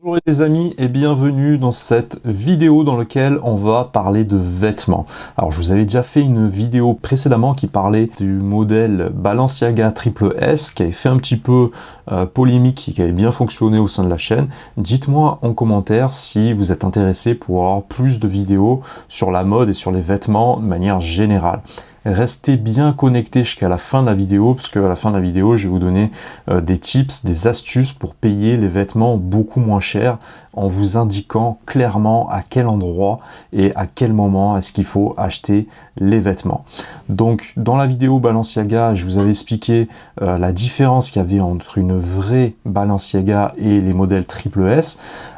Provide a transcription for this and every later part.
Bonjour les amis et bienvenue dans cette vidéo dans laquelle on va parler de vêtements. Alors je vous avais déjà fait une vidéo précédemment qui parlait du modèle Balenciaga Triple S qui avait fait un petit peu polémique et qui avait bien fonctionné au sein de la chaîne. Dites-moi en commentaire si vous êtes intéressé pour avoir plus de vidéos sur la mode et sur les vêtements de manière générale. Restez bien connectés jusqu'à la fin de la vidéo, parce qu'à la fin de la vidéo, je vais vous donner des tips, des astuces pour payer les vêtements beaucoup moins cher, en vous indiquant clairement à quel endroit et à quel moment est-ce qu'il faut acheter les vêtements. Donc dans la vidéo Balenciaga, je vous avais expliqué la différence qu'il y avait entre une vraie Balenciaga et les modèles Triple S.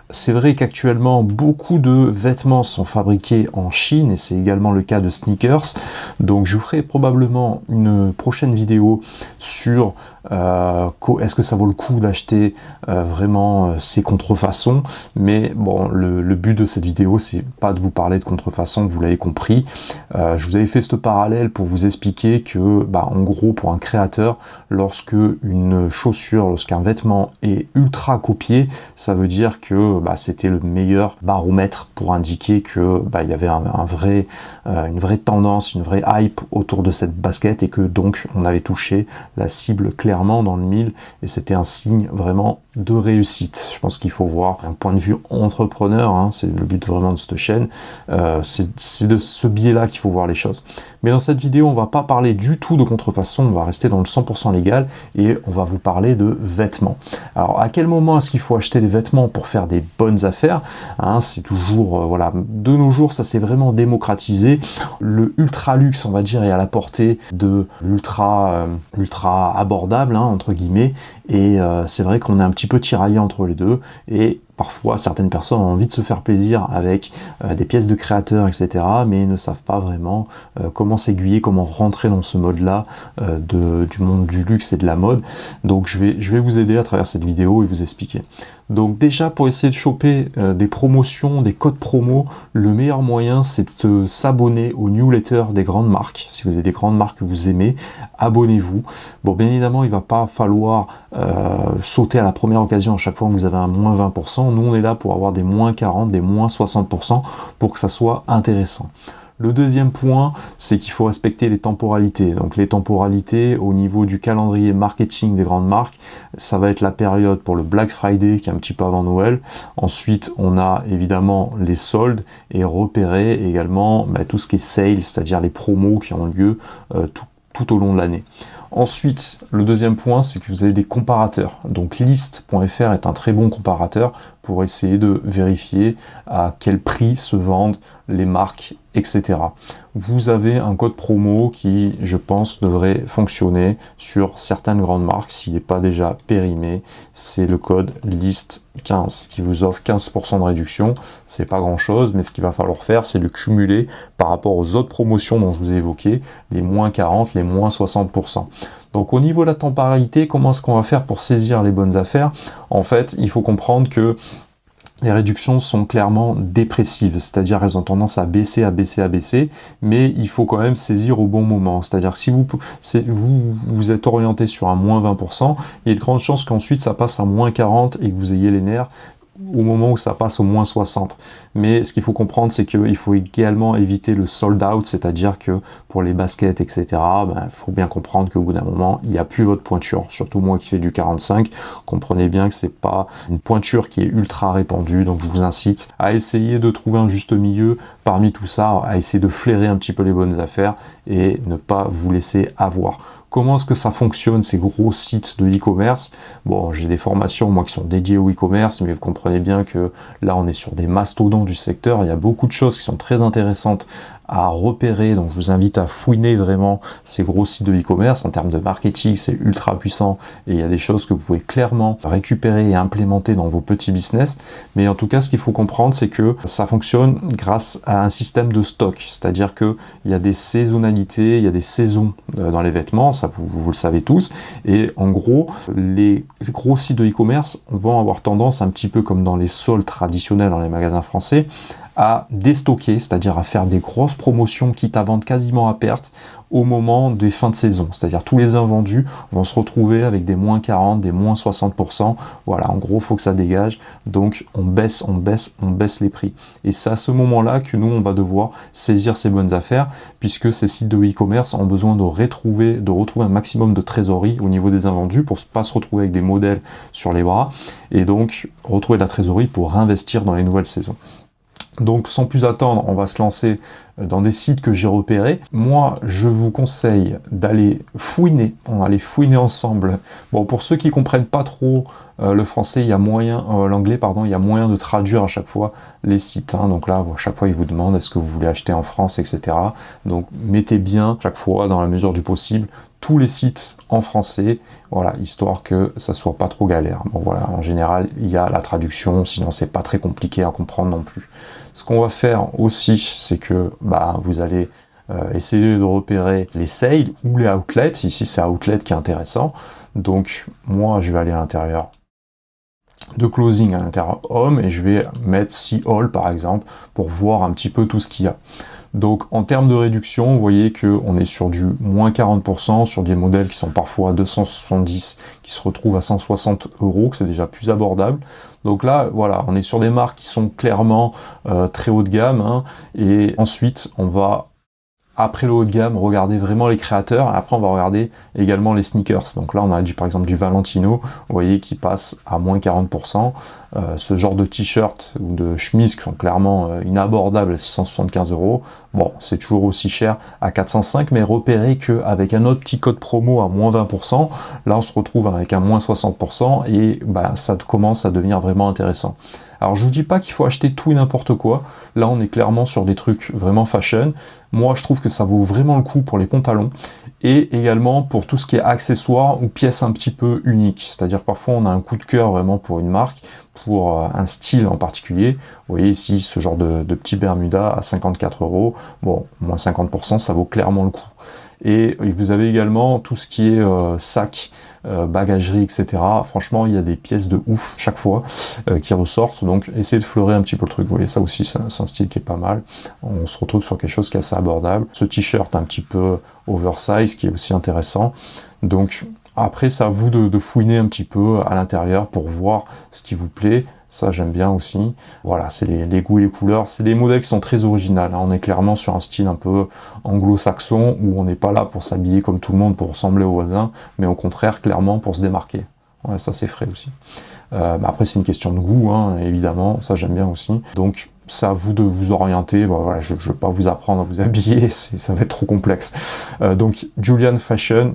C'est vrai qu'actuellement, beaucoup de vêtements sont fabriqués en Chine et c'est également le cas de sneakers. Donc je vous ferai probablement une prochaine vidéo sur est-ce que ça vaut le coup d'acheter vraiment ces contrefaçons. Mais bon, le but de cette vidéo, c'est pas de vous parler de contrefaçon, vous l'avez compris. Je vous avais fait ce parallèle pour vous expliquer que, en gros, pour un créateur, lorsque une chaussure, lorsqu'un vêtement est ultra copié, ça veut dire que c'était le meilleur baromètre pour indiquer que il y avait une vraie tendance, une vraie hype autour de cette basket et que donc on avait touché la cible clairement dans le mille et c'était un signe vraiment de réussite. Je pense qu'il faut voir un point de vue entrepreneur, c'est le but vraiment de cette chaîne, c'est de ce biais-là qu'il faut voir les choses. Mais dans cette vidéo, on va pas parler du tout de contrefaçon, on va rester dans le 100% légal et on va vous parler de vêtements. Alors à quel moment est-ce qu'il faut acheter des vêtements pour faire des bonnes affaires, c'est toujours, de nos jours, ça s'est vraiment démocratisé. Le ultra luxe, on va dire, est à la portée de l'ultra abordable, entre guillemets, et c'est vrai qu'on est un petit peu tiraillé entre les deux, et parfois, certaines personnes ont envie de se faire plaisir avec des pièces de créateurs, etc., mais ne savent pas vraiment comment s'aiguiller, comment rentrer dans ce mode-là du monde du luxe et de la mode. Donc, je vais vous aider à travers cette vidéo et vous expliquer. Donc déjà, pour essayer de choper des promotions, des codes promo, le meilleur moyen, c'est de s'abonner aux newsletters des grandes marques. Si vous avez des grandes marques que vous aimez, abonnez-vous. Bon, bien évidemment, il ne va pas falloir sauter à la première occasion à chaque fois que vous avez un moins 20%. Nous, on est là pour avoir des moins 40, des moins 60% pour que ça soit intéressant. Le deuxième point, c'est qu'il faut respecter les temporalités. Donc les temporalités au niveau du calendrier marketing des grandes marques, ça va être la période pour le Black Friday qui est un petit peu avant Noël. Ensuite, on a évidemment les soldes et repérer également tout ce qui est sale, c'est-à-dire les promos qui ont lieu tout au long de l'année. Ensuite, le deuxième point, c'est que vous avez des comparateurs. Donc list.fr est un très bon comparateur pour essayer de vérifier à quel prix se vendent les marques, etc. Vous avez un code promo qui, je pense, devrait fonctionner sur certaines grandes marques, s'il n'est pas déjà périmé. C'est le code LIST15 qui vous offre 15% de réduction. C'est pas grand-chose, mais ce qu'il va falloir faire, c'est le cumuler par rapport aux autres promotions dont je vous ai évoqué, les moins 40, les moins 60%. Donc au niveau de la temporalité, comment est-ce qu'on va faire pour saisir les bonnes affaires? En fait, il faut comprendre que les réductions sont clairement dépressives, c'est-à-dire qu'elles ont tendance à baisser, mais il faut quand même saisir au bon moment. C'est-à-dire que si vous êtes orienté sur un moins 20%, il y a de grandes chances qu'ensuite ça passe à moins 40 et que vous ayez les nerfs au moment où ça passe au moins 60. Mais ce qu'il faut comprendre, c'est qu'il faut également éviter le sold out, c'est-à-dire que pour les baskets, etc., il faut bien comprendre qu'au bout d'un moment, il n'y a plus votre pointure. Surtout moi qui fais du 45, comprenez bien que c'est pas une pointure qui est ultra répandue, donc je vous incite à essayer de trouver un juste milieu parmi tout ça, à essayer de flairer un petit peu les bonnes affaires et ne pas vous laisser avoir. Comment est-ce que ça fonctionne, ces gros sites de e-commerce? Bon, j'ai des formations, moi, qui sont dédiées au e-commerce, mais vous comprenez bien que là, on est sur des mastodontes du secteur. Il y a beaucoup de choses qui sont très intéressantes à repérer, donc je vous invite à fouiner vraiment ces gros sites de e-commerce. En termes de marketing, c'est ultra puissant et il y a des choses que vous pouvez clairement récupérer et implémenter dans vos petits business. Mais en tout cas, ce qu'il faut comprendre, c'est que ça fonctionne grâce à un système de stock, c'est-à-dire que il y a des saisonnalités, il y a des saisons dans les vêtements, ça vous le savez tous, et en gros, les gros sites de e-commerce vont avoir tendance, un petit peu comme dans les soldes traditionnels dans les magasins français, à déstocker, c'est-à-dire à faire des grosses promotions quitte à vendre quasiment à perte au moment des fins de saison. C'est-à-dire tous les invendus vont se retrouver avec des moins 40, des moins 60%. Voilà, en gros, il faut que ça dégage. Donc on baisse les prix. Et c'est à ce moment-là que nous, on va devoir saisir ces bonnes affaires, puisque ces sites de e-commerce ont besoin de retrouver un maximum de trésorerie au niveau des invendus pour ne pas se retrouver avec des modèles sur les bras, et donc retrouver de la trésorerie pour réinvestir dans les nouvelles saisons. Donc sans plus attendre, on va se lancer dans des sites que j'ai repérés. Moi, je vous conseille d'aller fouiner. On va aller fouiner ensemble. Bon, pour ceux qui comprennent pas trop le français, il y a moyen, l'anglais, pardon, il y a moyen de traduire à chaque fois les sites. Hein. Donc là, à chaque fois, ils vous demandent est-ce que vous voulez acheter en France, etc. Donc mettez bien chaque fois, dans la mesure du possible, tous les sites en français, voilà, histoire que ça soit pas trop galère. Bon voilà, en général, il y a la traduction, sinon c'est pas très compliqué à comprendre non plus. Ce qu'on va faire aussi, c'est que vous allez essayer de repérer les sales ou les outlets. Ici, c'est outlet qui est intéressant. Donc, moi, je vais aller à l'intérieur de closing à l'intérieur home et je vais mettre see all par exemple pour voir un petit peu tout ce qu'il y a. Donc en termes de réduction, vous voyez qu'on est sur du moins 40%, sur des modèles qui sont parfois à 270, qui se retrouvent à 160 €, que c'est déjà plus abordable. Donc là, voilà, on est sur des marques qui sont clairement très haut de gamme, hein, et ensuite on va, après le haut de gamme, regarder vraiment les créateurs, et après on va regarder également les sneakers. Donc là on a par exemple du Valentino, vous voyez, qui passe à moins 40%. Ce genre de t-shirt ou de chemise qui sont clairement inabordables à 675 €. Bon, c'est toujours aussi cher à 405, mais repérez qu'avec un autre petit code promo à moins 20%, là on se retrouve avec un moins 60% et ça commence à devenir vraiment intéressant. Alors je vous dis pas qu'il faut acheter tout et n'importe quoi, là on est clairement sur des trucs vraiment fashion. Moi je trouve que ça vaut vraiment le coup pour les pantalons et également pour tout ce qui est accessoires ou pièces un petit peu uniques. C'est-à-dire que parfois on a un coup de cœur vraiment pour une marque, pour un style en particulier. Vous voyez ici ce genre de petit Bermuda à 54 €, bon, moins 50%, ça vaut clairement le coup. Et vous avez également tout ce qui est sac, bagagerie, etc. Franchement, il y a des pièces de ouf chaque fois qui ressortent, donc essayez de fleurer un petit peu le truc. Vous voyez, ça aussi, c'est un style qui est pas mal. On se retrouve sur quelque chose qui est assez abordable. Ce t-shirt un petit peu oversize qui est aussi intéressant. Donc après, c'est à vous de fouiner un petit peu à l'intérieur pour voir ce qui vous plaît. Ça, j'aime bien aussi. Voilà, c'est les goûts et les couleurs. C'est des modèles qui sont très originaux. Hein. On est clairement sur un style un peu anglo-saxon où on n'est pas là pour s'habiller comme tout le monde pour ressembler aux voisins, mais au contraire, clairement, pour se démarquer. Ouais, ça, c'est frais aussi. Après, c'est une question de goût, hein, évidemment. Ça, j'aime bien aussi. Donc, c'est à vous de vous orienter. Bon, voilà, je ne vais pas vous apprendre à vous habiller. Ça va être trop complexe. Donc, Julian Fashion.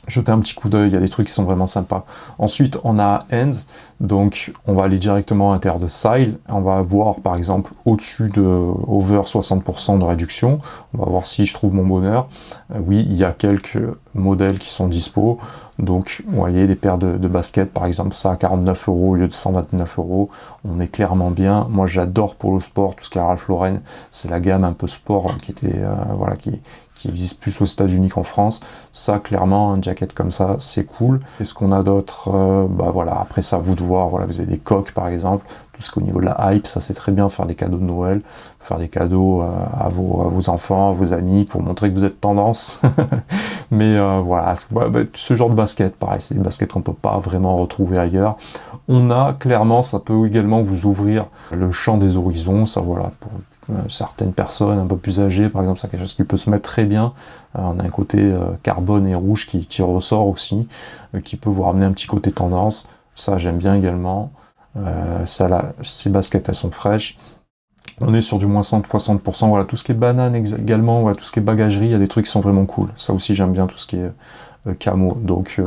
Jetez un petit coup d'œil, il y a des trucs qui sont vraiment sympas. Ensuite, on a Ends, donc on va aller directement à l'intérieur de Style. On va voir par exemple au-dessus de over 60% de réduction. On va voir si je trouve mon bonheur. Oui, il y a quelques modèles qui sont dispo. Donc, vous voyez, des paires de baskets par exemple, ça à 49 € au lieu de 129 €. On est clairement bien. Moi, j'adore Polo Sport, tout ce qui est Ralph Lauren. C'est la gamme un peu sport qui était, qui existe plus aux États-Unis qu'en France. Ça, clairement, un jacket comme ça, c'est cool. Qu'est-ce qu'on a d'autre? Voilà, après ça, à vous de voir. Voilà, vous avez des coques, par exemple. Tout ce qu'au niveau de la hype, ça c'est très bien, faire des cadeaux de Noël, faire des cadeaux à vos enfants, à vos amis, pour montrer que vous êtes tendance. Mais voilà, ce genre de basket, pareil, c'est des baskets qu'on peut pas vraiment retrouver ailleurs. On a, clairement, ça peut également vous ouvrir le champ des horizons, ça voilà, pour certaines personnes un peu plus âgées, par exemple, c'est quelque chose qui peut se mettre très bien. On a un côté carbone et rouge qui ressort aussi, qui peut vous ramener un petit côté tendance. Ça, j'aime bien également. Ces baskets, elles sont fraîches. On est sur du moins 60%. Voilà, tout ce qui est banane également, voilà, tout ce qui est bagagerie, il y a des trucs qui sont vraiment cool. Ça aussi, j'aime bien tout ce qui est camo. Donc,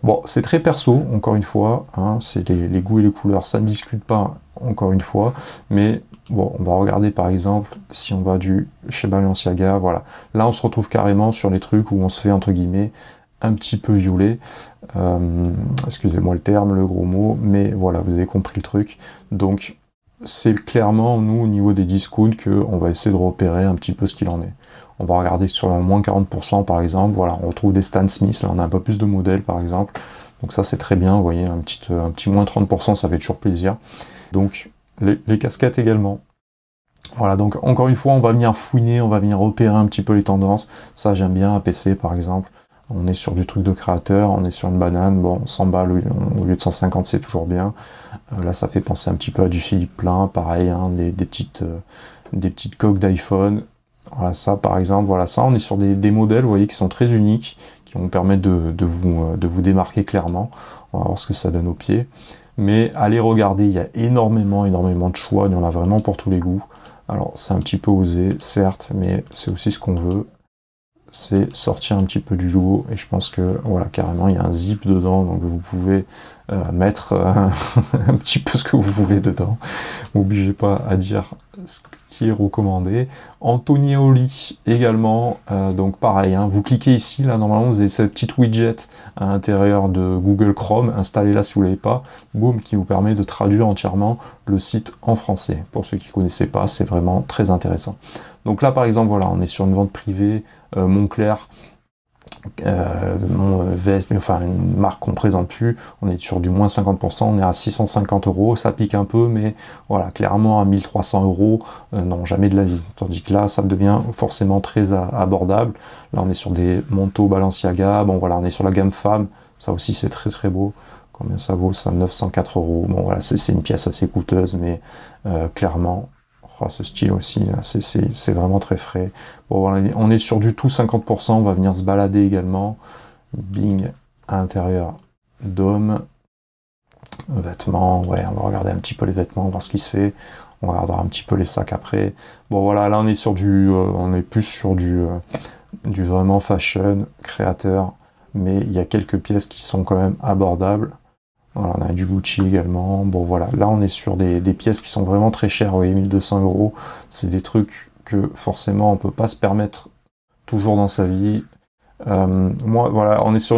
bon, c'est très perso, encore une fois. Hein, c'est les goûts et les couleurs, ça ne discute pas, encore une fois. Mais bon, on va regarder par exemple, si on va chez Balenciaga, voilà. Là, on se retrouve carrément sur les trucs où on se fait, entre guillemets, un petit peu violer. Excusez-moi le terme, le gros mot, mais voilà, vous avez compris le truc. Donc, c'est clairement, nous, au niveau des discounts, qu'on va essayer de repérer un petit peu ce qu'il en est. On va regarder sur le moins 40% par exemple, voilà, on retrouve des Stan Smith, là on a un peu plus de modèles par exemple, donc ça c'est très bien, vous voyez, un petit moins 30%, ça fait toujours plaisir. Donc les casquettes également, Voilà, donc encore une fois, on va venir fouiner, on va venir repérer un petit peu les tendances. Ça, j'aime bien, APC par exemple. On est sur du truc de créateur, on est sur une banane, bon, 100 balles au lieu de 150, c'est toujours bien. Là, ça fait penser un petit peu à du Philippe Plein, pareil, hein, des petites coques d'iPhone. Voilà, ça par exemple, voilà, ça, on est sur des modèles, vous voyez, qui sont très uniques, qui vont permettre de vous démarquer clairement. On va voir ce que ça donne au pied. Mais allez regarder, il y a énormément de choix, il y en a vraiment pour tous les goûts. Alors, c'est un petit peu osé, certes, mais c'est aussi ce qu'on veut. C'est sortir un petit peu du lot, et je pense que, voilà, carrément, il y a un zip dedans, donc vous pouvez mettre un petit peu ce que vous voulez dedans. N'obligez pas à dire ce qui est recommandé. Antonioli également, donc pareil, hein, vous cliquez ici, là, normalement, vous avez cette petite widget à l'intérieur de Google Chrome, installez-la si vous ne l'avez pas, boum, qui vous permet de traduire entièrement le site en français. Pour ceux qui ne connaissaient pas, c'est vraiment très intéressant. Donc là, par exemple, voilà, on est sur une vente privée, Moncler, enfin une marque qu'on ne présente plus, on est sur du moins 50%, on est à 650 €, ça pique un peu, mais voilà, clairement à 1300 €, non, jamais de la vie. Tandis que là, ça devient forcément très abordable. Là, on est sur des manteaux Balenciaga, bon voilà, on est sur la gamme femme, ça aussi c'est très très beau. Combien ça vaut? Ça, 904 €. Bon voilà, c'est une pièce assez coûteuse, mais clairement, oh, ce style aussi, c'est vraiment très frais. Bon, voilà, on est sur du tout 50%, on va venir se balader également. Bing, à l'intérieur, Dôme, vêtements, ouais, on va regarder un petit peu les vêtements, voir ce qui se fait. On regardera un petit peu les sacs après. Bon voilà, là on est sur on est plus sur du vraiment fashion, créateur, mais il y a quelques pièces qui sont quand même abordables. Voilà, on a du Gucci également. Bon voilà, là on est sur des pièces qui sont vraiment très chères, vous voyez, 1200 €. C'est des trucs que forcément on peut pas se permettre toujours dans sa vie. Moi, voilà, on est sur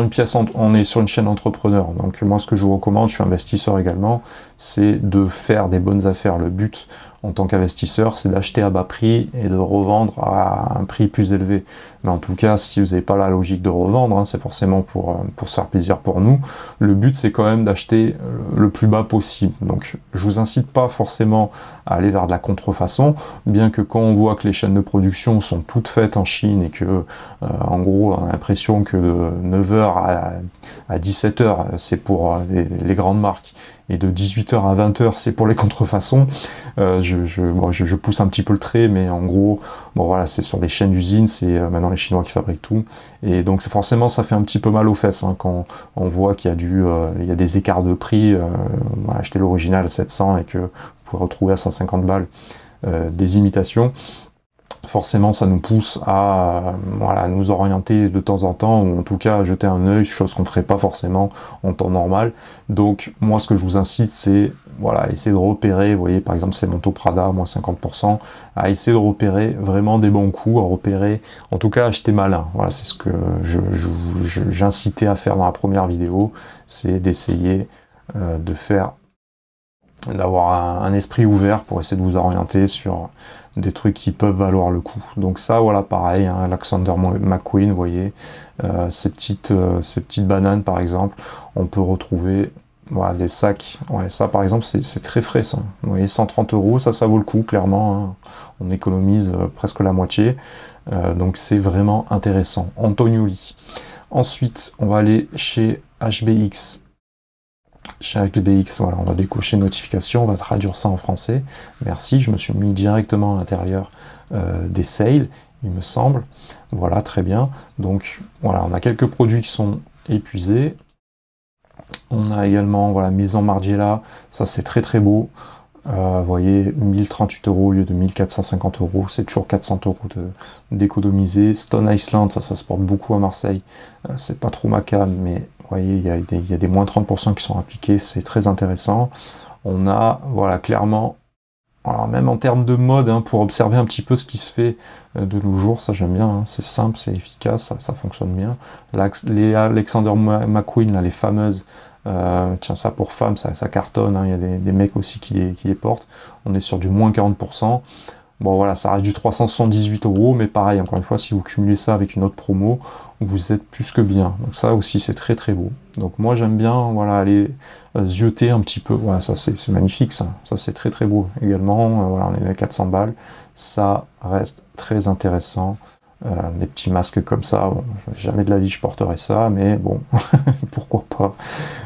on est sur une chaîne entrepreneur. Donc moi, ce que je vous recommande, je suis investisseur également, c'est de faire des bonnes affaires. Le but en tant qu'investisseur, c'est d'acheter à bas prix et de revendre à un prix plus élevé. Mais en tout cas, si vous n'avez pas la logique de revendre, hein, c'est forcément pour se faire plaisir pour nous. Le but, c'est quand même d'acheter le plus bas possible. Donc, je vous incite pas forcément à aller vers de la contrefaçon, bien que quand on voit que les chaînes de production sont toutes faites en Chine et que, en gros, on a l'impression que de 9h à 17h, c'est pour les grandes marques, et de 18h à 20h, c'est pour les contrefaçons. Je pousse un petit peu le trait, mais en gros, bon voilà, c'est sur les chaînes d'usines, c'est maintenant les Chinois qui fabriquent tout, et donc c'est forcément, ça fait un petit peu mal aux fesses, hein, quand on voit qu'il y a il y a des écarts de prix. On va acheter l'original à 700 et que vous pouvez retrouver à 150 balles des imitations. Forcément, ça nous pousse à voilà, nous orienter de temps en temps, ou en tout cas à jeter un œil, chose qu'on ne ferait pas forcément en temps normal. Donc moi, ce que je vous incite, c'est voilà, essayer de repérer, vous voyez par exemple ces manteaux Prada, moins 50%, à essayer de repérer vraiment des bons coups, à repérer, en tout cas acheter malin. Voilà, c'est ce que j'incitais à faire dans la première vidéo, c'est d'essayer d'avoir un esprit ouvert pour essayer de vous orienter sur des trucs qui peuvent valoir le coup. Donc ça, voilà, pareil, hein, Alexander McQueen, vous voyez, ces petites bananes, par exemple, on peut retrouver voilà, des sacs. Ouais, ça, par exemple, c'est très frais, ça. Vous voyez, 130 €, ça vaut le coup, clairement. Hein. On économise presque la moitié. Donc c'est vraiment intéressant. Antonioli. Ensuite, on va aller chez HBX. Chez HBX, voilà, on va décocher notification, on va traduire ça en français. Merci, je me suis mis directement à l'intérieur des sales, il me semble. Voilà, très bien. Donc voilà, on a quelques produits qui sont épuisés. On a également, voilà, Maison Margiela, ça c'est très très beau. Vous voyez, 1038 € au lieu de 1450 €, c'est toujours 400 € d'économiser. Stone Island, ça se porte beaucoup à Marseille. C'est pas trop ma cam, mais vous voyez, il y a des moins 30% qui sont appliqués, c'est très intéressant. On a, voilà, clairement, alors même en termes de mode, hein, pour observer un petit peu ce qui se fait de nos jours, ça j'aime bien, hein, c'est simple, c'est efficace, ça fonctionne bien. Les Alexander McQueen, là, les fameuses, tiens, ça pour femmes, ça cartonne, hein, il y a des mecs aussi qui les portent. On est sur du moins 40%. Bon voilà, ça reste du 378 €, mais pareil, encore une fois, si vous cumulez ça avec une autre promo, vous êtes plus que bien. Donc ça aussi, c'est très très beau. Donc moi j'aime bien, voilà, aller zioter un petit peu. Voilà, ça c'est magnifique, ça c'est très très beau également. Voilà, on est à 400 balles, ça reste très intéressant. Des petits masques comme ça, bon, jamais de la vie je porterai ça, mais bon, pourquoi pas.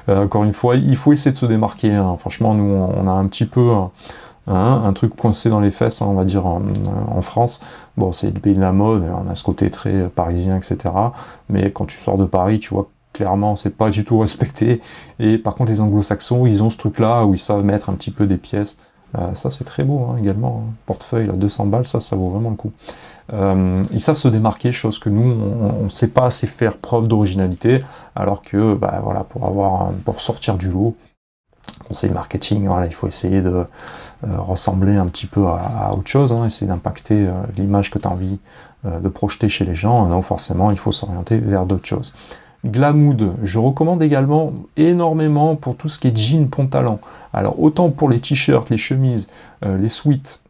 Encore une fois, il faut essayer de se démarquer, hein. Franchement, nous on a un petit peu un truc coincé dans les fesses, hein, on va dire, en France. Bon, c'est le pays de la mode, on a ce côté très parisien, etc. Mais quand tu sors de Paris, tu vois clairement, c'est pas du tout respecté. Et par contre, les anglo-saxons, ils ont ce truc-là où ils savent mettre un petit peu des pièces. Ça, c'est très beau, hein, également, hein. Portefeuille, là, 200 balles, ça vaut vraiment le coup. Ils savent se démarquer, chose que nous, on ne sait pas assez faire preuve d'originalité, alors que, bah, voilà, pour sortir du lot, conseil marketing, voilà, il faut essayer de ressembler un petit peu à autre chose, hein, essayer d'impacter l'image que tu as envie de projeter chez les gens. Donc forcément, il faut s'orienter vers d'autres choses. Glamood, je recommande également énormément pour tout ce qui est jean, pantalon. Alors autant pour les t-shirts, les chemises, les sweats,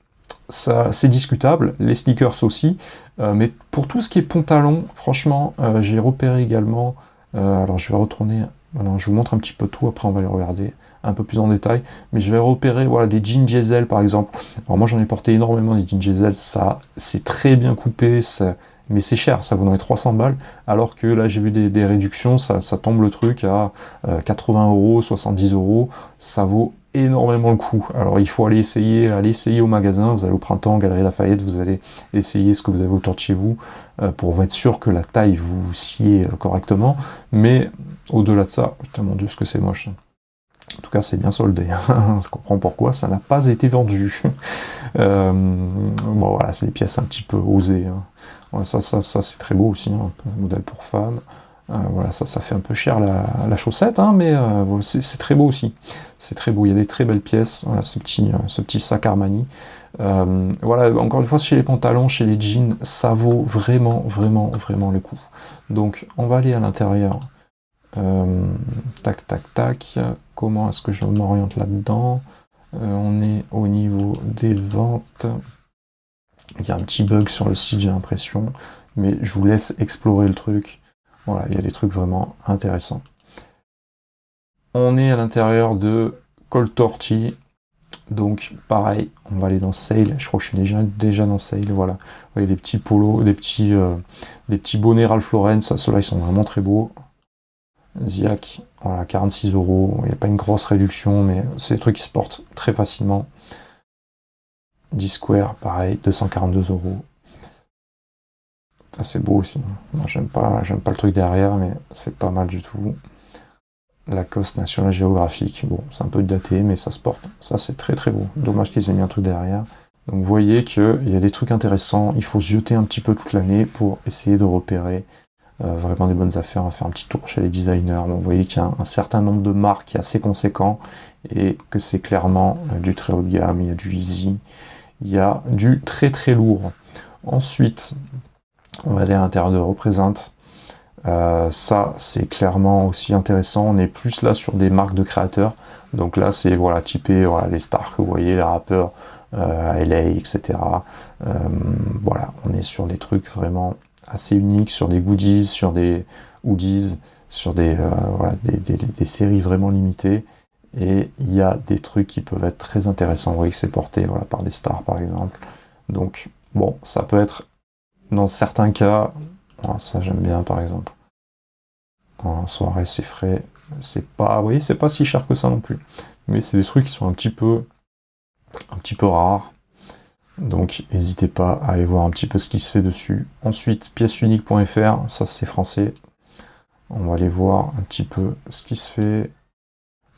ça c'est discutable, les sneakers aussi, mais pour tout ce qui est pantalon, franchement, j'ai repéré également, alors je vais retourner, voilà, je vous montre un petit peu tout, après on va les regarder un peu plus en détail, mais je vais repérer, voilà, des jeans diesel par exemple. Alors moi j'en ai porté énormément des jeans diesel, ça c'est très bien coupé, mais c'est cher, ça vaudrait 300 balles, alors que là j'ai vu des réductions, ça tombe le truc à 80 €, 70 €, ça vaut énormément le coup. Alors il faut aller essayer au magasin, vous allez au printemps, Galerie Lafayette, vous allez essayer ce que vous avez autour de chez vous, pour être sûr que la taille vous sied correctement, mais au-delà de ça, putain mon dieu ce que c'est moche. En tout cas, c'est bien soldé. On se comprend pourquoi ça n'a pas été vendu. Bon, voilà, c'est des pièces un petit peu osées, hein. Ouais, ça c'est très beau aussi, hein, un modèle pour femme. Voilà, ça fait un peu cher la chaussette, hein, mais c'est très beau aussi. C'est très beau, il y a des très belles pièces. Voilà, ce petit sac Armani. Voilà, encore une fois, chez les pantalons, chez les jeans, ça vaut vraiment, vraiment, vraiment le coup. Donc, on va aller à l'intérieur. Tac, tac, tac. Comment est-ce que je m'oriente là-dedans? On est au niveau des ventes. Il y a un petit bug sur le site, j'ai l'impression, mais je vous laisse explorer le truc. Voilà, il y a des trucs vraiment intéressants. On est à l'intérieur de Coltorti. Donc pareil, on va aller dans Sale. Je crois que je suis déjà dans Sale. Voilà. Vous voyez des petits polos, des petits bonnets Ralph Lauren. Ceux-là, ils sont vraiment très beaux. Ziac, voilà, 46 €. Il n'y a pas une grosse réduction, mais c'est des trucs qui se portent très facilement. D-Square, pareil, 242 €. Ça c'est beau aussi. Moi j'aime pas le truc derrière, mais c'est pas mal du tout. Lacoste National Geographic, bon, c'est un peu daté, mais ça se porte. Ça c'est très très beau. Dommage qu'ils aient mis un truc derrière. Donc vous voyez qu'il y a des trucs intéressants. Il faut se jeter un petit peu toute l'année pour essayer de repérer vraiment des bonnes affaires. On va faire un petit tour chez les designers. Bon, vous voyez qu'il y a un certain nombre de marques qui est assez conséquent et que c'est clairement du très haut de gamme. Il y a du Easy, il y a du très très lourd. Ensuite, on va aller à l'intérieur de Représente. Ça, c'est clairement aussi intéressant. On est plus là sur des marques de créateurs. Donc là, c'est voilà, typé voilà, les stars que vous voyez, les rappeurs, LA, etc. Voilà, on est sur des trucs vraiment assez uniques, sur des goodies, sur des hoodies, sur voilà, des séries vraiment limitées. Et il y a des trucs qui peuvent être très intéressants. Vous voyez que c'est porté voilà, par des stars, par exemple. Donc, bon, ça peut être, dans certains cas, ça j'aime bien, par exemple. En soirée, c'est frais. C'est pas, vous voyez, c'est pas si cher que ça non plus. Mais c'est des trucs qui sont un petit peu rares. Donc, n'hésitez pas à aller voir un petit peu ce qui se fait dessus. Ensuite, piècesuniques.fr, ça c'est français. On va aller voir un petit peu ce qui se fait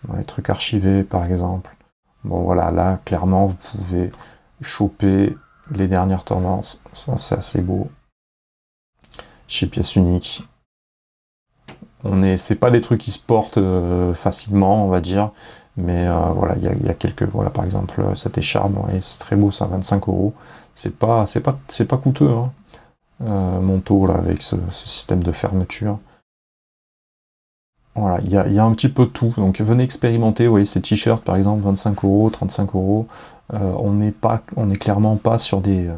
dans les trucs archivés, par exemple. Bon, voilà, là, clairement, vous pouvez choper les dernières tendances. Ça, c'est assez beau. Chez Pièces Uniques. C'est pas des trucs qui se portent facilement, on va dire. Mais voilà, il y a quelques, voilà, par exemple, cette écharpe, ouais, c'est très beau, ça, 25 €. C'est pas coûteux, hein. Manteau, là, avec ce système de fermeture. Voilà, il y a un petit peu de tout. Donc venez expérimenter, vous voyez, ces t-shirts, par exemple, 25 €, 35 €. on est clairement pas sur des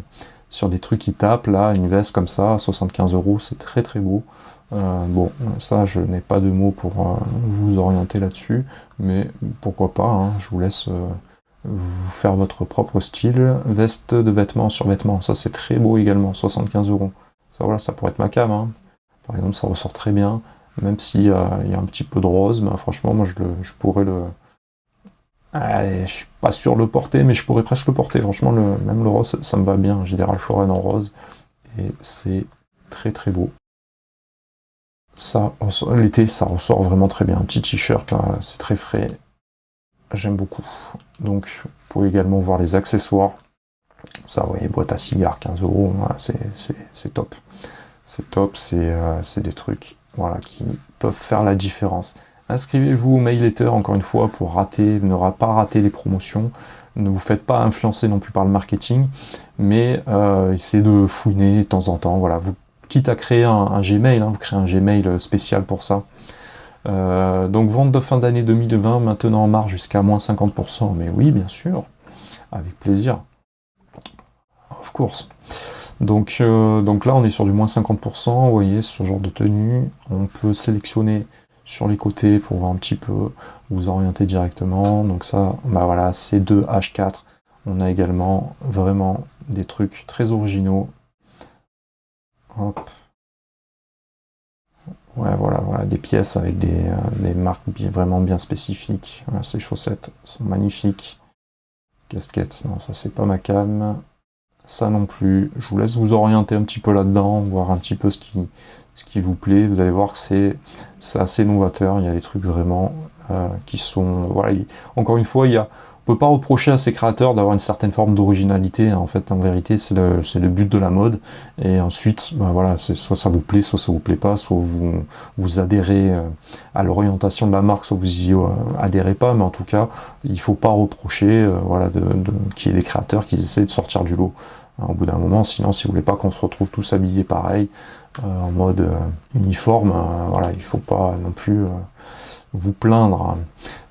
trucs qui tapent. Là, une veste comme ça, 75 €, c'est très très beau. Bon, ça, je n'ai pas de mots pour vous orienter là-dessus, mais pourquoi pas, hein, je vous laisse vous faire votre propre style. Veste de vêtements sur vêtements, ça c'est très beau également, 75 €. Ça, voilà, ça pourrait être ma cam, hein. Par exemple, ça ressort très bien, même s'il y a un petit peu de rose, mais franchement, moi je pourrais le... Allez, je suis pas sûr de le porter, mais je pourrais presque le porter. Franchement, même le rose, ça me va bien. J'ai des Ralph Lauren en rose, et c'est très très beau. Ça, l'été, ça ressort vraiment très bien. Un petit t-shirt, là, c'est très frais. J'aime beaucoup. Donc, vous pouvez également voir les accessoires. Ça, vous voyez, boîte à cigares, 15 €, voilà, c'est top. C'est top, c'est des trucs, voilà, qui peuvent faire la différence. Inscrivez-vous au mail letter, encore une fois, pour ne pas rater les promotions. Ne vous faites pas influencer non plus par le marketing, mais essayez de fouiner de temps en temps. Voilà, vous, quitte à créer un Gmail, hein, vous créez un Gmail spécial pour ça. Donc vente de fin d'année 2020, maintenant en marge jusqu'à moins 50%, mais oui, bien sûr, avec plaisir. Of course. Donc là, on est sur du moins 50%, vous voyez, ce genre de tenue. On peut sélectionner sur les côtés pour voir un petit peu, vous orienter directement. Donc ça, bah voilà, C2, H4. On a également vraiment des trucs très originaux. Hop. Ouais, voilà, des pièces avec des marques vraiment bien spécifiques. Voilà, ces chaussettes sont magnifiques. Casquette, non, ça c'est pas ma cam. Ça non plus. Je vous laisse vous orienter un petit peu là-dedans, voir un petit peu ce qui vous plaît. Vous allez voir que c'est assez novateur. Il y a des trucs vraiment qui sont... Voilà, encore une fois, on peut pas reprocher à ces créateurs d'avoir une certaine forme d'originalité. En fait, en vérité, c'est le but de la mode. Et ensuite, ben voilà, soit ça vous plaît, soit ça vous plaît pas, soit vous adhérez à l'orientation de la marque, soit vous y adhérez pas. Mais en tout cas, il faut pas reprocher, voilà, qu'il y ait des créateurs qui essaient de sortir du lot. Au bout d'un moment, sinon, si vous voulez pas qu'on se retrouve tous habillés pareil, en mode uniforme, voilà, il faut pas non plus vous plaindre.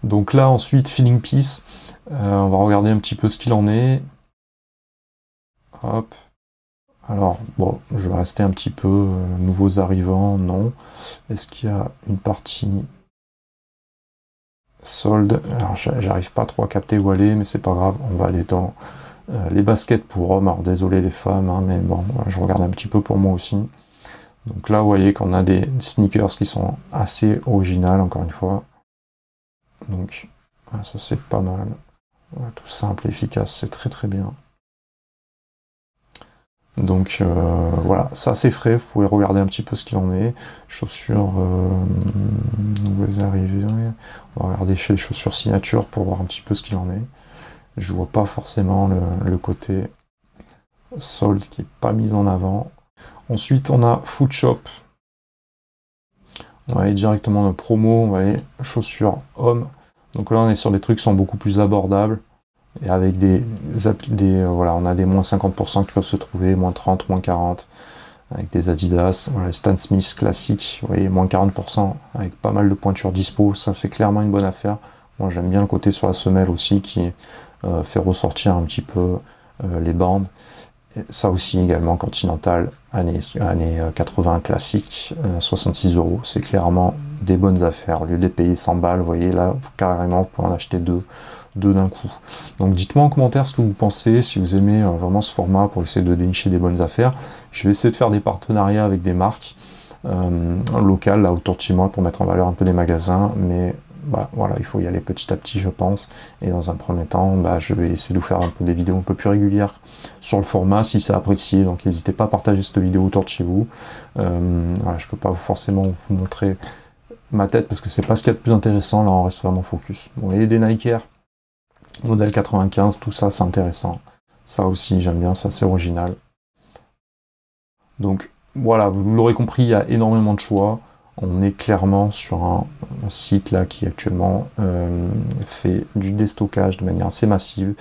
Donc là, ensuite, Feeling Peace. On va regarder un petit peu ce qu'il en est. Hop. Alors, bon, je vais rester un petit peu nouveaux arrivants, non. Est-ce qu'il y a une partie solde? Alors, j'arrive pas trop à capter où aller, mais c'est pas grave, on va aller dans les baskets pour hommes. Alors, désolé les femmes, hein, mais bon, je regarde un petit peu pour moi aussi. Donc là, vous voyez qu'on a des sneakers qui sont assez originales, encore une fois. Donc, ça c'est pas mal. Tout simple, efficace, c'est très très bien. Donc voilà, ça c'est frais, vous pouvez regarder un petit peu ce qu'il en est. Chaussures nouvelles arrivées, on va regarder chez les chaussures signature pour voir un petit peu ce qu'il en est. Je vois pas forcément le côté solde qui est pas mis en avant. Ensuite on a Food Shop. On va aller directement dans promo, on va aller chaussures hommes. Donc là on est sur des trucs qui sont beaucoup plus abordables. Et avec voilà, on a des moins 50% qui peuvent se trouver, moins 30, moins 40, avec des Adidas, voilà, Stan Smith classique, vous voyez, moins 40%, avec pas mal de pointures dispo, ça c'est clairement une bonne affaire. Moi j'aime bien le côté sur la semelle aussi, qui fait ressortir un petit peu les bandes. Et ça aussi également, Continental, années 80 classique, 66 €, c'est clairement des bonnes affaires. Au lieu de les payer 100 balles, vous voyez, là, carrément, vous pouvez en acheter deux d'un coup. Donc dites-moi en commentaire ce que vous pensez, si vous aimez vraiment ce format pour essayer de dénicher des bonnes affaires. Je vais essayer de faire des partenariats avec des marques locales là autour de chez moi pour mettre en valeur un peu des magasins, mais bah, voilà, il faut y aller petit à petit je pense, et dans un premier temps bah, je vais essayer de vous faire un peu des vidéos un peu plus régulières sur le format si c'est apprécié, donc n'hésitez pas à partager cette vidéo autour de chez vous. Voilà, je peux pas forcément vous montrer ma tête parce que c'est pas ce qu'il y a de plus intéressant, là on reste vraiment focus. Bon, et des Nike Air modèle 95, tout ça c'est intéressant. Ça aussi j'aime bien, ça c'est original. Donc voilà, vous l'aurez compris, il y a énormément de choix. On est clairement sur un site là qui actuellement fait du déstockage de manière assez massive.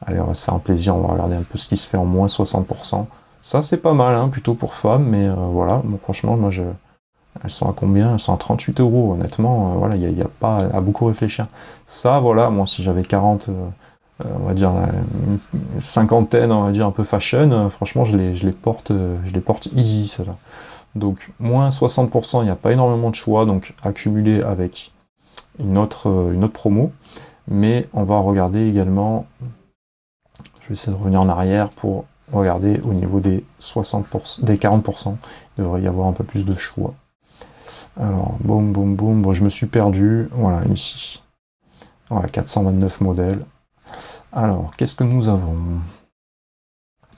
Allez, on va se faire un plaisir, on va regarder un peu ce qui se fait en moins 60%. Ça c'est pas mal, hein, plutôt pour femmes, mais voilà, bon, franchement, moi elles sont à combien? Elles sont à 38 €, honnêtement, voilà, il n'y a pas à beaucoup réfléchir. Ça, voilà, moi si j'avais 40 on va dire une cinquantaine, on va dire un peu fashion, franchement je les porte easy ceux-là. Donc moins 60%, il n'y a pas énormément de choix, donc accumulé avec une autre promo, mais on va regarder également, je vais essayer de revenir en arrière pour regarder au niveau des 60%, des 40%, il devrait y avoir un peu plus de choix. Alors, boum, boum, boum, bon, je me suis perdu, voilà, ici. Voilà, 429 modèles. Alors, qu'est-ce que nous avons?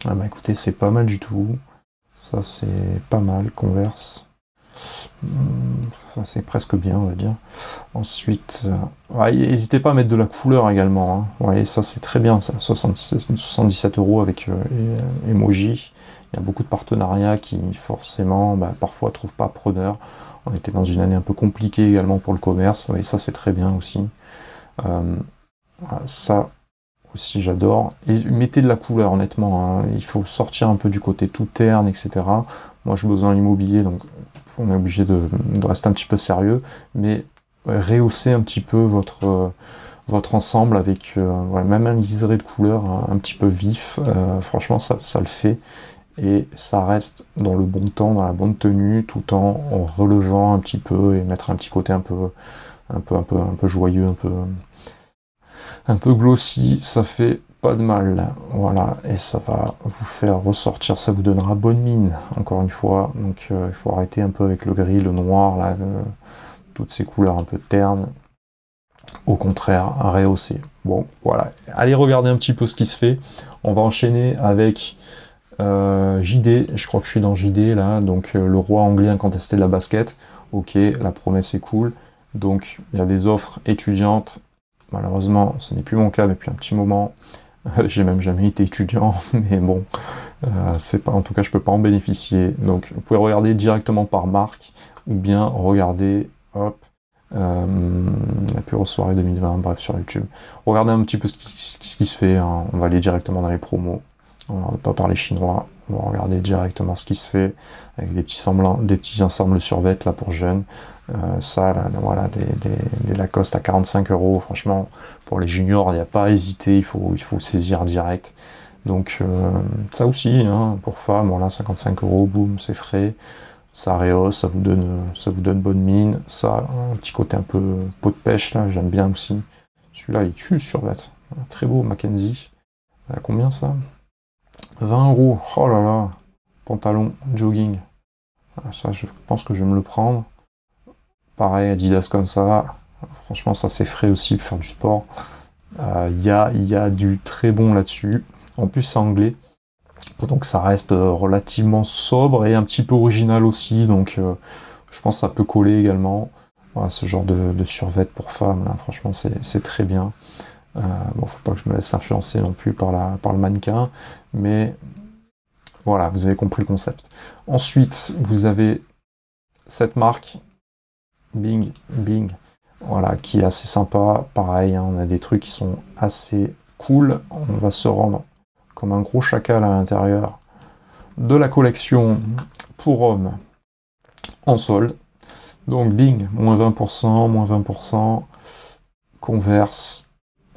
Ah bah écoutez, c'est pas mal du tout. Ça, c'est pas mal, Converse. Ça, c'est presque bien, on va dire. Ensuite, ouais, n'hésitez pas à mettre de la couleur également. Hein. Ouais, ça, c'est très bien, ça. 77 € avec emoji. Il y a beaucoup de partenariats qui, forcément, bah, parfois, trouvent pas preneur. On était dans une année un peu compliquée également pour le commerce. Ouais, ça, c'est très bien aussi. Ça aussi, j'adore. Et mettez de la couleur, honnêtement. Hein. Il faut sortir un peu du côté tout terne, etc. Moi, je bosse dans l'immobilier, donc on est obligé de rester un petit peu sérieux, mais rehausser un petit peu votre ensemble avec même un liseré de couleur un petit peu vif. Franchement, ça le fait. Et ça reste dans le bon temps, dans la bonne tenue, tout en relevant un petit peu et mettre un petit côté un peu joyeux, un peu glossy, ça fait pas de mal. Voilà, et ça va vous faire ressortir, ça vous donnera bonne mine, encore une fois. Donc il faut arrêter un peu avec le gris, le noir, là, toutes ces couleurs un peu ternes. Au contraire, à rehausser. Bon, voilà. Allez regarder un petit peu ce qui se fait. On va enchaîner avec JD. Je crois que je suis dans JD là. Donc le roi anglais incontesté de la basket. Ok, la promesse est cool. Donc il y a des offres étudiantes. Malheureusement, ce n'est plus mon cas depuis un petit moment. J'ai même jamais été étudiant, mais bon, c'est pas, en tout cas, je peux pas en bénéficier. Donc, vous pouvez regarder directement par marque, ou bien regarder, hop, la pure soirée 2020, bref, sur YouTube. Regardez un petit peu ce qui se fait. Hein. On va aller directement dans les promos. On va pas parler chinois. On va regarder directement ce qui se fait avec des petits ensembles survêt là pour jeunes. Ça, là, voilà, des Lacoste à 45 €. Franchement, pour les juniors, il n'y a pas à hésiter. Il faut saisir direct. Donc ça aussi, hein, pour femmes, voilà, 55 €, boum, c'est frais. Ça rehausse, ça vous donne bonne mine. Ça, un petit côté un peu peau de pêche là, j'aime bien aussi. Celui-là, il tue survêt. Très beau, Mackenzie. À combien ça? 20 €. Oh là là. Pantalon jogging. Ça, je pense que je vais me le prendre. Pareil, Adidas comme ça. Franchement, ça c'est frais aussi pour faire du sport. Il y a du très bon là-dessus. En plus, c'est anglais. Donc ça reste relativement sobre et un petit peu original aussi. Donc je pense que ça peut coller également. Voilà, ce genre de survêt pour femmes, là, franchement, c'est très bien. Bon, faut pas que je me laisse influencer non plus par le mannequin. Mais voilà, vous avez compris le concept. Ensuite, vous avez cette marque, Bing, voilà, qui est assez sympa. Pareil, hein, on a des trucs qui sont assez cool. On va se rendre comme un gros chacal à l'intérieur de la collection pour hommes en solde. Donc Bing, moins 20%, Converse.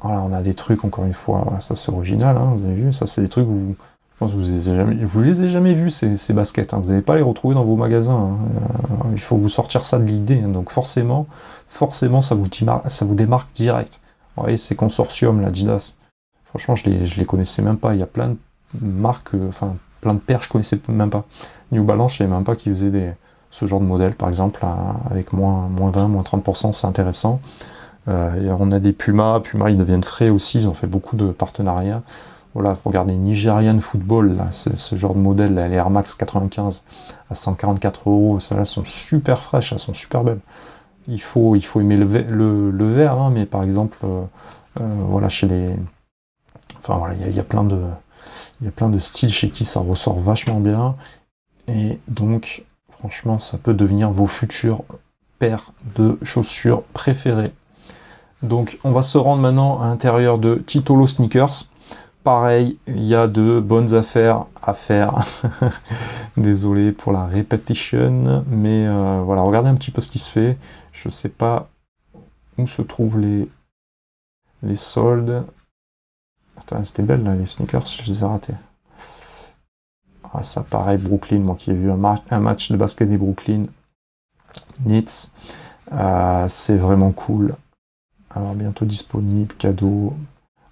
Voilà, on a des trucs, encore une fois, voilà, ça c'est original, hein, vous avez vu, ça c'est des trucs où je pense que vous les avez jamais vus ces baskets, hein, vous n'allez pas les retrouver dans vos magasins. Hein. Il faut vous sortir ça de l'idée, hein, donc forcément ça vous démarque direct. Vous voyez, ces consortiums, la Adidas, franchement je les connaissais même pas, il y a plein de marques, enfin plein de paires je connaissais même pas. New Balance, je savais même pas qu'ils faisaient ce genre de modèle, par exemple, avec moins 20, moins 30%, c'est intéressant. Et on a des Puma, ils deviennent frais aussi, ils ont fait beaucoup de partenariats. Voilà, regardez Nigerian Football, là, ce genre de modèle, là, les Air Max 95 à 144 €, celles-là sont super fraîches, elles sont super belles. Il faut aimer le vert, hein, mais par exemple, voilà, chez les... Enfin voilà, il y a plein de styles chez qui ça ressort vachement bien. Et donc, franchement, ça peut devenir vos futures paires de chaussures préférées. Donc on va se rendre maintenant à l'intérieur de Titolo Sneakers. Pareil, il y a de bonnes affaires à faire. Désolé pour la répétition, mais voilà, regardez un petit peu ce qui se fait. Je sais pas où se trouvent les soldes. Attends, c'était belle là, les sneakers, je les ai ratés. Ah, ça pareil, Brooklyn, moi qui ai vu un match de basket des Brooklyn Nets, c'est vraiment cool. Alors bientôt disponible, cadeau.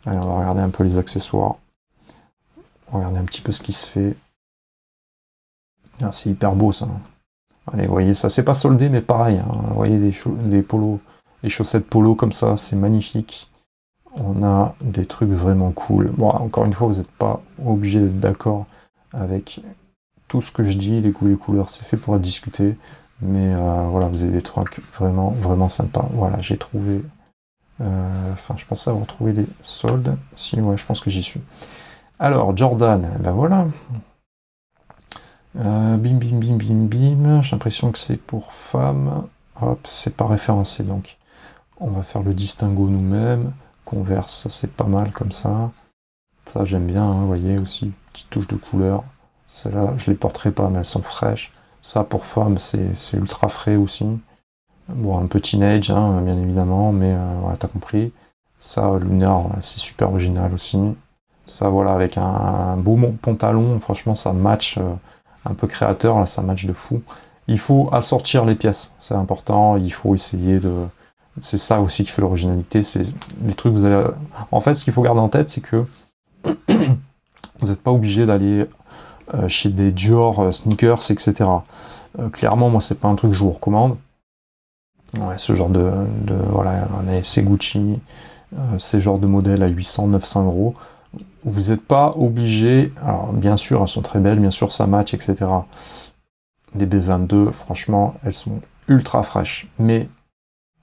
Allez, on va regarder un peu les accessoires. Regardez un petit peu ce qui se fait. Ah, c'est hyper beau ça. Allez, vous voyez, ça c'est pas soldé, mais pareil. Hein. Vous voyez des polos, des chaussettes polo comme ça, c'est magnifique. On a des trucs vraiment cool. Bon, encore une fois, vous n'êtes pas obligé d'être d'accord avec tout ce que je dis, les goûts, les couleurs, c'est fait pour être discuté. Mais voilà, vous avez des trucs vraiment, vraiment sympas. Voilà, j'ai trouvé. Enfin, je pensais avoir trouvé les soldes. Si, ouais, je pense que j'y suis. Alors, Jordan, ben voilà. Bim, bim, bim, bim, bim. J'ai l'impression que c'est pour femmes. Hop, c'est pas référencé, donc on va faire le distinguo nous-mêmes. Converse, ça c'est pas mal comme ça. Ça j'aime bien, hein, vous voyez aussi, petite touche de couleur. Celle-là, je les porterai pas, mais elles sont fraîches. Ça pour femmes, c'est ultra frais aussi. Bon, un peu teenage, hein, bien évidemment, mais voilà, t'as compris. Ça, Lunar, c'est super original aussi. Ça, voilà, avec un beau pantalon, franchement, ça match, un peu créateur, là, ça match de fou. Il faut assortir les pièces, c'est important, il faut essayer de... C'est ça aussi qui fait l'originalité, c'est les trucs que vous allez... En fait, ce qu'il faut garder en tête, c'est que vous n'êtes pas obligé d'aller chez des Dior, sneakers, etc. Clairement, moi, c'est pas un truc que je vous recommande. Ouais, ce genre voilà, un AFC Gucci, ces genres de modèles à 800-900 euros. Vous n'êtes pas obligé, alors bien sûr, elles sont très belles, bien sûr, ça match, etc. Les B22, franchement, elles sont ultra fraîches. Mais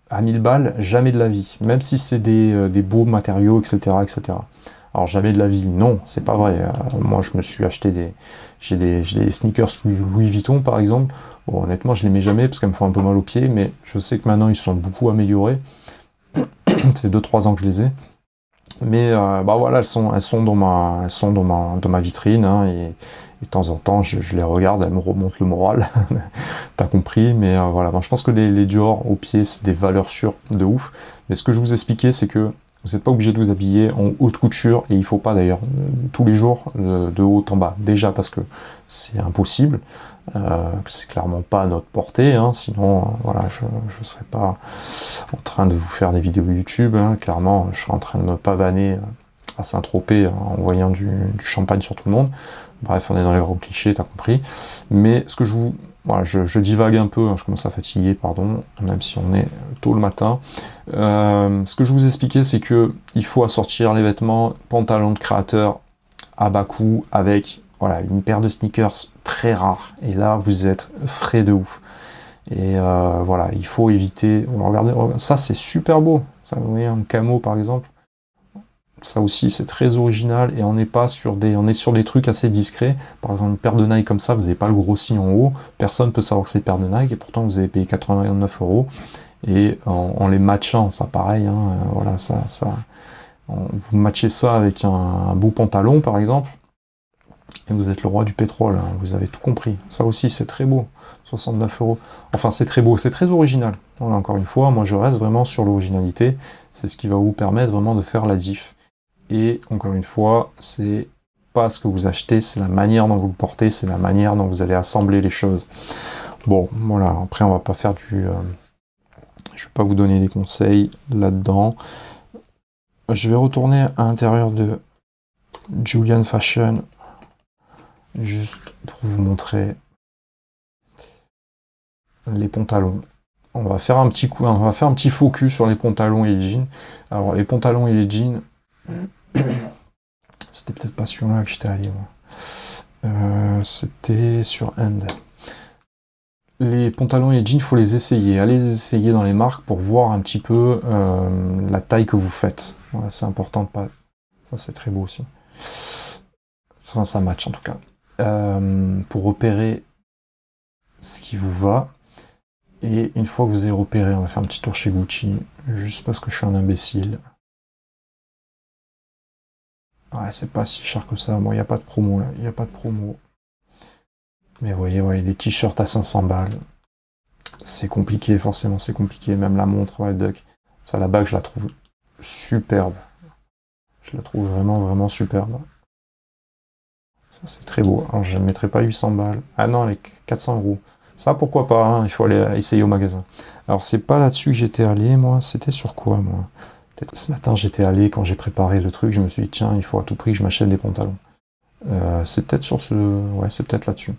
à 1000 balles, jamais de la vie. Même si c'est des beaux matériaux, etc., etc. Alors jamais de la vie, non, c'est pas vrai. Moi, je me suis acheté j'ai des sneakers Louis Vuitton, par exemple. Bon, honnêtement, je les mets jamais parce qu'elles me font un peu mal aux pieds, mais je sais que maintenant, ils sont beaucoup améliorés. Ça fait 2-3 ans que je les ai. Mais bah voilà, elles sont dans ma vitrine, hein, et de temps en temps, je les regarde, elles me remontent le moral. T'as compris, mais voilà. Bon, je pense que les Dior au pied, c'est des valeurs sûres de ouf. Mais ce que je vous expliquais, c'est que vous n'êtes pas obligé de vous habiller en haute couture, et il faut pas d'ailleurs, tous les jours, de haut en bas. Déjà parce que c'est impossible, c'est clairement pas à notre portée, hein, sinon voilà, je ne serais pas en train de vous faire des vidéos YouTube, hein, clairement, je serais en train de me pavaner à Saint-Tropez en voyant du champagne sur tout le monde. Bref, on est dans les gros clichés, t'as compris. Mais ce que voilà, je divague un peu, hein, je commence à fatiguer, pardon, même si on est tôt le matin. Ce que je vous expliquais, c'est que il faut assortir les vêtements, pantalon de créateur à bas coût, avec voilà, une paire de sneakers très rare. Et là, vous êtes frais de ouf. Et voilà, il faut éviter. Regardez, ça c'est super beau. Ça, vous voyez, un camo par exemple. Ça aussi, c'est très original, et on est sur des trucs assez discrets. Par exemple, une paire de Nike comme ça, vous n'avez pas le grossi en haut, personne ne peut savoir que c'est une paire de Nike, et pourtant vous avez payé 89 euros. Et en les matchant, ça pareil, hein, voilà, vous matchez ça avec un beau pantalon par exemple, et vous êtes le roi du pétrole, hein, vous avez tout compris. Ça aussi, c'est très beau. 69 euros. Enfin, c'est très beau, c'est très original. Voilà, encore une fois, moi je reste vraiment sur l'originalité. C'est ce qui va vous permettre vraiment de faire la diff. Et encore une fois, c'est pas ce que vous achetez, c'est la manière dont vous le portez, c'est la manière dont vous allez assembler les choses. Bon, voilà, après on va pas faire je vais pas vous donner des conseils là-dedans. Je vais retourner à l'intérieur de Julian Fashion, juste pour vous montrer les pantalons. On va faire un petit focus sur les pantalons et les jeans. Alors les pantalons et les jeans, c'était peut-être pas sur là que j'étais allé, moi. C'était sur End. Les pantalons et les jeans, il faut les essayer. Allez les essayer dans les marques pour voir un petit peu la taille que vous faites. Voilà, c'est important de pas... Ça, c'est très beau aussi. Ça match en tout cas. Pour repérer ce qui vous va. Et une fois que vous avez repéré, on va faire un petit tour chez Gucci, juste parce que je suis un imbécile. Ouais, c'est pas si cher que ça. Bon, il n'y a pas de promo là, il n'y a pas de promo. Mais vous voyez, des t-shirts à 500 balles. C'est compliqué, forcément, c'est compliqué. Même la montre, ouais, Duck. Ça, la bague, je la trouve superbe. Je la trouve vraiment, vraiment superbe. Ça, c'est très beau. Alors, je ne mettrai pas 800 balles. Ah non, les 400 euros. Ça, pourquoi pas, hein, il faut aller essayer au magasin. Alors, c'est pas là-dessus que j'étais allé, moi. C'était sur quoi, moi? Peut-être ce matin, j'étais allé, quand j'ai préparé le truc, je me suis dit, tiens, il faut à tout prix que je m'achète des pantalons. C'est peut-être sur ce... Ouais, c'est peut-être là-dessus.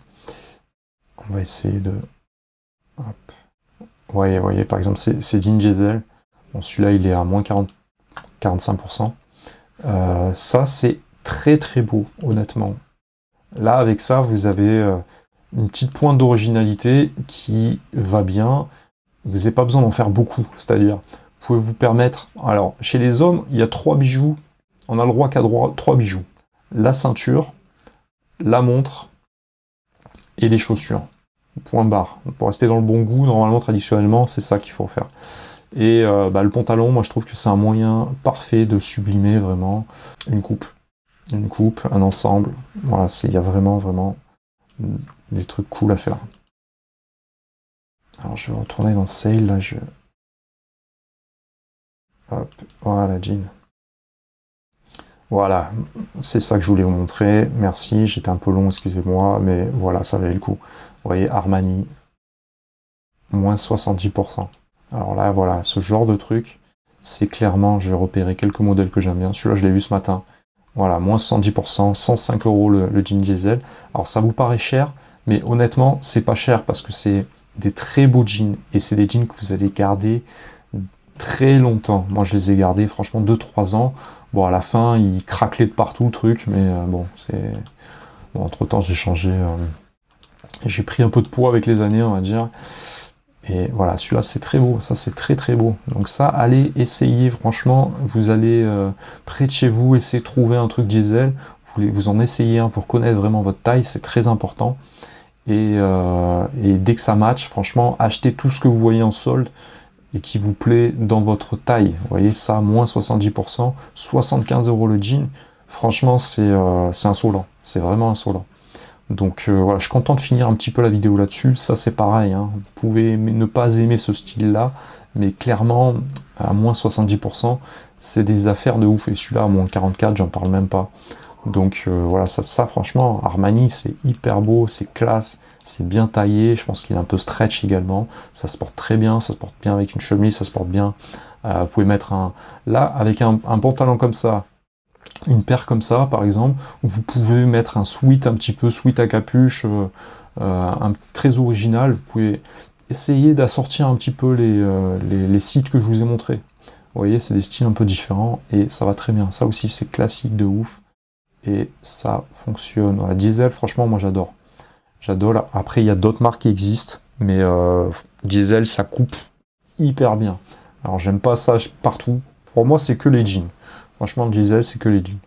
On va essayer de... Hop. Ouais, vous voyez, par exemple, c'est Jean Diesel. Bon, celui-là, il est à moins 45%. Ça, c'est très très beau, honnêtement. Là, avec ça, vous avez une petite pointe d'originalité qui va bien. Vous n'avez pas besoin d'en faire beaucoup. C'est-à-dire, vous pouvez vous permettre... Alors, chez les hommes, il y a 3 bijoux. On a le droit qu'à 3 bijoux. La ceinture, la montre et les chaussures. Point barre. Pour rester dans le bon goût, normalement, traditionnellement, c'est ça qu'il faut faire. Et le pantalon, moi, je trouve que c'est un moyen parfait de sublimer vraiment une coupe. Une coupe, un ensemble. Voilà, il y a vraiment, vraiment des trucs cool à faire. Alors, je vais retourner dans Sale, là, Hop, voilà, jean. Voilà, c'est ça que je voulais vous montrer. Merci, j'étais un peu long, excusez-moi, mais voilà, ça valait le coup. Vous voyez, Armani, moins 70%. Alors là, voilà, ce genre de truc, c'est clairement, j'ai repéré quelques modèles que j'aime bien. Celui-là, je l'ai vu ce matin. Voilà, moins 70%, 105 euros le jean diesel. Alors ça vous paraît cher, mais honnêtement, c'est pas cher parce que c'est des très beaux jeans. Et c'est des jeans que vous allez garder très longtemps. Moi, je les ai gardés, franchement, 2-3 ans. Bon, à la fin, il craquelait de partout le truc, mais bon, c'est... Bon, entre-temps, j'ai changé... j'ai pris un peu de poids avec les années, on va dire. Et voilà, celui-là, c'est très beau. Ça, c'est très, très beau. Donc ça, allez essayer. Franchement, vous allez près de chez vous, essayer de trouver un truc diesel. Vous en essayez un pour connaître vraiment votre taille. C'est très important. Et dès que ça match, franchement, achetez tout ce que vous voyez en solde et qui vous plaît dans votre taille. Vous voyez ça, moins 70%, 75 euros le jean. Franchement, c'est insolent. C'est vraiment insolent. Donc voilà, je suis content de finir un petit peu la vidéo là-dessus. Ça, c'est pareil, hein. Vous pouvez ne pas aimer ce style-là, mais clairement, à moins 70%, c'est des affaires de ouf. Et celui-là, à moins 44, j'en parle même pas. Donc voilà, ça franchement, Armani, c'est hyper beau, c'est classe, c'est bien taillé. Je pense qu'il est un peu stretch également. Ça se porte très bien, ça se porte bien avec une chemise, ça se porte bien. Vous pouvez mettre un... Là, avec un pantalon comme ça, une paire comme ça, par exemple, où vous pouvez mettre un sweat un petit peu, sweat à capuche, très original. Vous pouvez essayer d'assortir un petit peu les sites que je vous ai montrés. Vous voyez, c'est des styles un peu différents et ça va très bien. Ça aussi, c'est classique de ouf et ça fonctionne. Voilà, Diesel, franchement, moi j'adore. J'adore. Après, il y a d'autres marques qui existent, mais Diesel, ça coupe hyper bien. Alors, j'aime pas ça partout. Pour moi, c'est que les jeans. Franchement, le diesel, c'est que les jeans.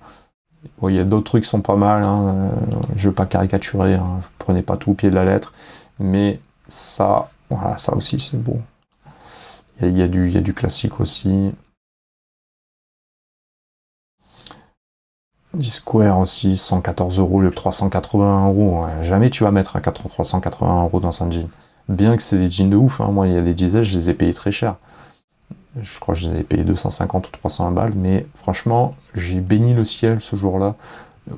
Bon, il y a d'autres trucs qui sont pas mal, hein. Je veux pas caricaturer, hein. Prenez pas tout au pied de la lettre. Mais ça, voilà, ça aussi, c'est beau. Il y a du classique aussi. Square aussi, 114 euros, le 380 euros. Ouais. Jamais tu vas mettre un 380 euros dans un jean. Bien que c'est des jeans de ouf, hein. Moi, il y a des diesels, je les ai payés très cher. Je crois que je les ai payés 250 ou 300 balles, mais franchement, j'ai béni le ciel ce jour-là.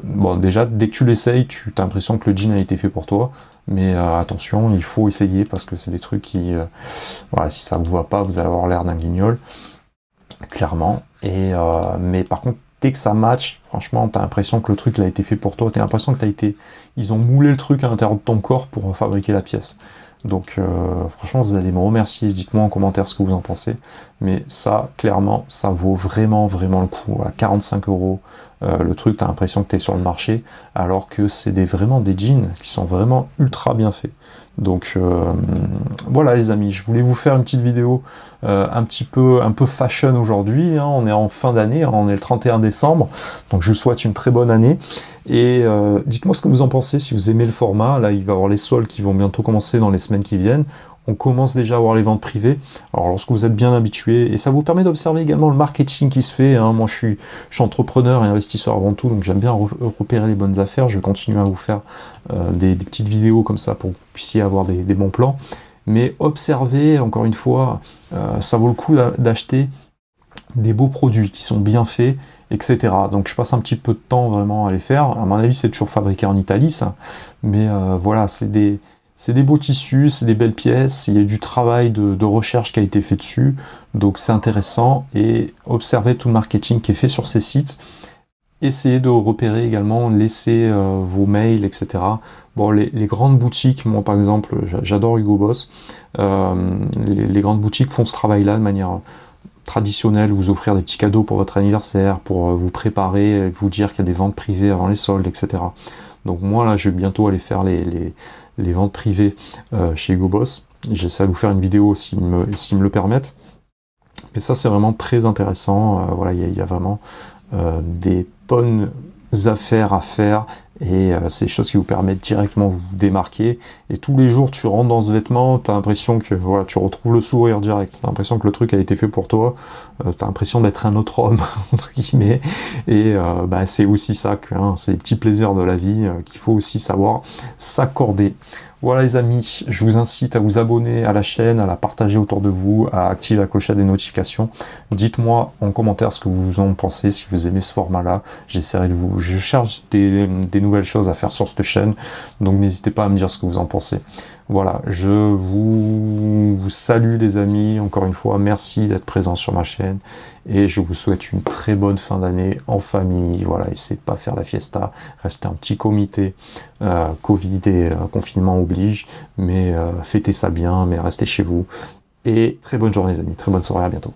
Bon, déjà, dès que tu l'essayes, tu as l'impression que le jean a été fait pour toi, mais attention, il faut essayer parce que c'est des trucs qui... voilà, si ça ne vous va pas, vous allez avoir l'air d'un guignol, clairement. Mais par contre, dès que ça match, franchement, tu as l'impression que le truc il a été fait pour toi, tu as l'impression que ils ont moulé le truc à l'intérieur de ton corps pour fabriquer la pièce. Donc franchement, vous allez me remercier, dites-moi en commentaire ce que vous en pensez. Mais ça, clairement, ça vaut vraiment, vraiment le coup. À 45 euros, le truc, t'as l'impression que t'es sur le marché, alors que c'est vraiment des jeans qui sont vraiment ultra bien faits. Donc voilà les amis, je voulais vous faire une petite vidéo un peu fashion aujourd'hui, hein. On est en fin d'année, hein, on est le 31 décembre, donc je vous souhaite une très bonne année. Et dites-moi ce que vous en pensez, si vous aimez le format. Là, il va y avoir les soldes qui vont bientôt commencer dans les semaines qui viennent. On commence déjà à avoir les ventes privées. Alors, lorsque vous êtes bien habitué, et ça vous permet d'observer également le marketing qui se fait, hein. Moi, je suis entrepreneur et investisseur avant tout, donc j'aime bien repérer les bonnes affaires. Je vais continuer à vous faire des petites vidéos comme ça pour que vous puissiez avoir des bons plans. Mais observez, encore une fois, ça vaut le coup d'acheter des beaux produits qui sont bien faits, etc. Donc je passe un petit peu de temps vraiment à les faire. À mon avis, c'est toujours fabriqué en Italie, ça. Mais voilà, c'est des beaux tissus, c'est des belles pièces, il y a du travail de recherche qui a été fait dessus, donc c'est intéressant. Et observez tout le marketing qui est fait sur ces sites. Essayez de repérer également, laissez vos mails, etc. Bon, les grandes boutiques, moi par exemple, j'adore Hugo Boss. Les grandes boutiques font ce travail-là de manière traditionnelle, vous offrir des petits cadeaux pour votre anniversaire, pour vous préparer, vous dire qu'il y a des ventes privées avant les soldes, etc. Donc moi là, je vais bientôt aller faire les ventes privées chez Hugo Boss. J'essaie de vous faire une vidéo s'ils me le permettent. Mais ça, c'est vraiment très intéressant. Voilà, il y a vraiment des bonnes affaires à faire et c'est des choses qui vous permettent directement de vous démarquer. Et tous les jours, tu rentres dans ce vêtement, tu as l'impression que voilà, tu retrouves le sourire direct. Tu as l'impression que le truc a été fait pour toi. Tu as l'impression d'être un autre homme, entre guillemets. Et c'est aussi ça que c'est les petits plaisirs de la vie qu'il faut aussi savoir s'accorder. Voilà les amis, je vous incite à vous abonner à la chaîne, à la partager autour de vous, à activer la clochette des notifications. Dites-moi en commentaire ce que vous en pensez, si vous aimez ce format-là. J'essaierai de vous... Je cherche des nouvelles choses à faire sur cette chaîne, donc n'hésitez pas à me dire ce que vous en pensez. Voilà, je vous salue les amis, encore une fois, merci d'être présent sur ma chaîne, et je vous souhaite une très bonne fin d'année en famille. Voilà, essayez de pas faire la fiesta, restez un petit comité, Covid et confinement oblige, mais fêtez ça bien, mais restez chez vous. Et très bonne journée les amis, très bonne soirée, à bientôt.